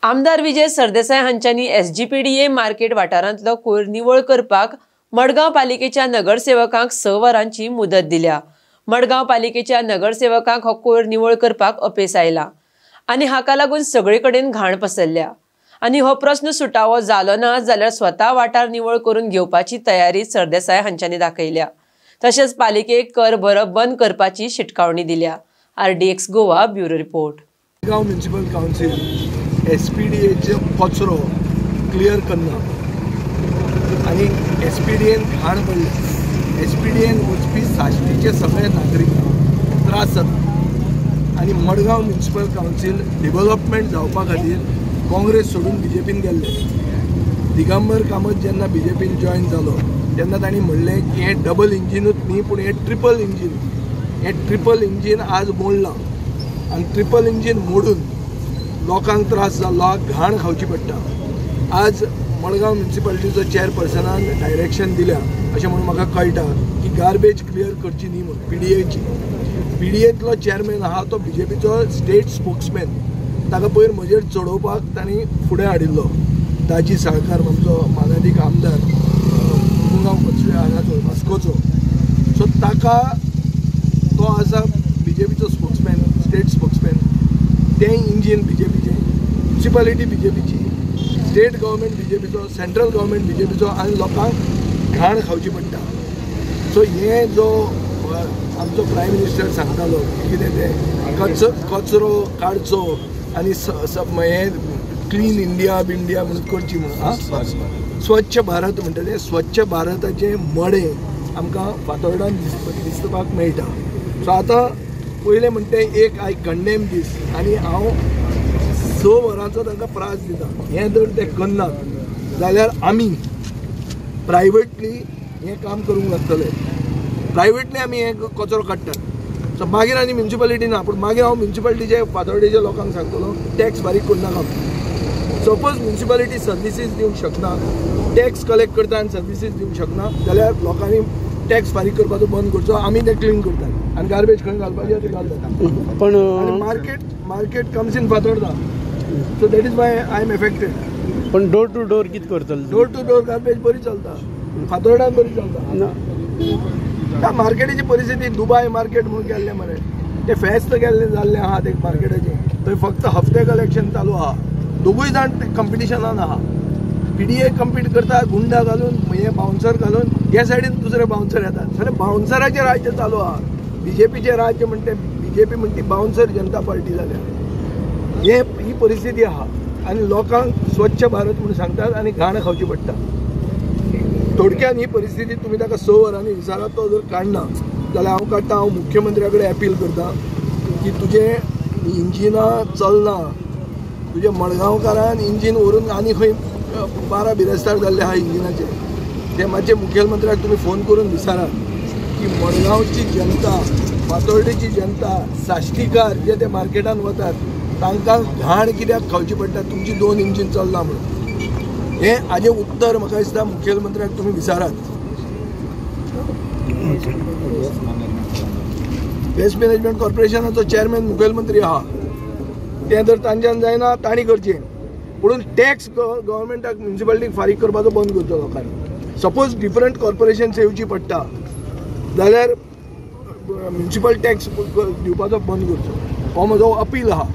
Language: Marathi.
आमदार विजय सरदेसाय हांच्यांनी एसजीपीडीए मार्केट वाठारांतलो कोयर निवळ करपाक मडगांव पालिकेच्या नगरसेवकांक 6 वरांची मुदत दिल्या। मडगांव पालिकेच्या नगरसेवकांक हो कोयर निवळ करपाक अपेस आयला आनी हाका लागून सगळे कडेन घाण पसरल्या आनी हो प्रश्न सुटावो जालो ना जाल्यार स्वता वाठार निवळ करून घेवपाची तयारी सरदेसाय हांच्यांनी दाखयल्या। तशेंच पालिकेक कर भरप बंद करपाची शिटकावणी दिल्या। RDX Goa bureau report. Madgaon municipal council एसपीडीएचे कचरो क्लियर करना आनी एसपीडीएन घाण पडले। एसपीडीएन वचपी साश्टीचे सगळे नागरीक त्रास जाता आनी मडगांव म्युनिसिपल काउन्सिल डेव्हलपमेंट जावपा खातीर काँग्रेस सोडून बीजेपीन गेल्ले। दिगंबर कामत जेन्ना बीजेपीन जॉइन जालो तेन्ना तांणी म्हणलें की हे डबल इंजिनूच न्ही पूण हे ट्रिपल इंजिन। हे ट्रिपल इंजिन आज मोडलां आनी ट्रिपल इंजिन मोडून लोकांक त्रास जाल्लो, घाण खावची पडटा। आज मडगांव म्युनिसिपालिटीचो चेअरपर्सनान डायरेक्शन दिल्या अशें म्हणून म्हाका कळटा की गार्बेज क्लियर करची न्ही म्हणून। पीडीएतलो चेअरमॅन आहा तो बीजेपीचो स्टेट स्पोक्समॅन, ताका पयर म्हजेर चडोवपाक तांणी फुडें हाडिल्लो ताजी साळकार आमचो मागादीक आमदार मुगांव कचरे हांगाचो वास्कोचो। सो ताका तो आसा बीजेपीचो स्पोक्समॅन, स्टेट स्पोक्समॅन। तें इंजीन बीजेपीचें, म्युनिसिपालिटी बीजेपीची, स्टेट गव्हर्मेंट बीजेपीचो, सेंट्रल गव्हर्मेंट बीजेपीचो आनी लोकांक घाण खावची पडटा। सो हे जो आमचो प्रायम मिनिस्टर सांगतालो कितें ते कचरो काडचो आनी हे क्लीन इंडिया बिंडिया म्हणून करची म्हणून स्वच्छ भारत म्हणटले स्वच्छ भारताचे मडे आमकां फातोर्डान दिसपाक मेळटा। सो आतां पयलें म्हणटे एक आय कंडेम दीस आनी हांव 6 वरांचो तांकां प्रास दिता। हें जर ते करनात जाल्यार आमी प्रायवेटली हें काम करूंक लागतले। प्रायवेटली आमी हे कचरो काडटात। सो मागीर आनी म्युनिसिपालिटी ना, पूण मागीर हांव म्युनिसिपालिटीचे फातोर्डेच्या लोकांक सांगतलो टॅक्स फारीक करनाका। सपोज म्युनिसिपालिटी सर्विसीस दिवंक शकना, टॅक्स कलेक्ट करता आनी सर्विसीस दिवंक शकना जाल्यार लोकांनी टॅक्स फारीक करपाचो बंद करचो। आमी ते क्लीन करतात आनी गार्बेज खंय घालपाचें ते घालतात। पण market comes in Fatorda, so that is why I am affected. पण डोर टू डोर कितें करतले? डोर टू डोर गार्बेज बरी चलता, फातोर्डान बरी चलता। त्या मार्केटीची परिस्थिती दुबय मार्केट म्हणून गेल्ले मरे, ते फेस्त गेल्ले जाल्ले आहा ते मार्केटाचे, थंय फक्त हफ्ते कलेक्शन चालू आहा। दोगूय जाण कॉम्पिटिशनान आहा। पीडीए कम्पीट करता गुंडा घालून, हे बाउन्सर घालून, ह्या सायडीन दुसरे बाउन्सर येतात। सगळे बाउन्सराचे राज्य चालू आहा। बीजेपीचे राज्य म्हणते बीजेपी म्हणटी बाउन्सर जनता पार्टी जाल्या। ही परिस्थिती आहा आनी लोकांक स्वच्छ भारत म्हणून सांगतात आनी घाण खावची पडटा। थोडक्यान ही परिस्थिती तुमी ताका 6 वरांनी विचारात, तो जर काडना जाल्यार हांव काडटा। हांव मुख्यमंत्र्या कडेन अपील करता की तुजे इंजिनां चलना, तुजे मडगांवकारान इंजीन व्हरून आनी खंय 12 बिरेस्तार जाल्ले आहा इंजिनाचे, ते मातशे मुख्यमंत्र्याक तुमी फोन करून विचारात की मडगांवची जनता, फातोर्डेची जनता, साश्टीकार जे ते मार्केटान वतात तांकां घाण कित्याक खावची पडटा तुमची 2 इंजीन चलना म्हणून। हे हाजें उत्तर म्हाका दिसता मुख्यमंत्र्याक तुमी विचारात। वेस्ट मॅनेजमेंट कॉर्पोरेशनाचो चेअरमॅन मुखेलमंत्री आहा, तें जर तांच्यान जायना तांणी करचें, म्हणून टॅक्स गव्हर्मेंटाक म्युनिसिपालिटीक फारीक करपाचो बंद करचो लोकांनी। सपोज डिफरंट कॉर्पोरेशन्स येवची पडटा जाल्यार म्युनिसिपल टॅक्स दिवपाचो बंद करचो, हो म्हजो अपील आहा।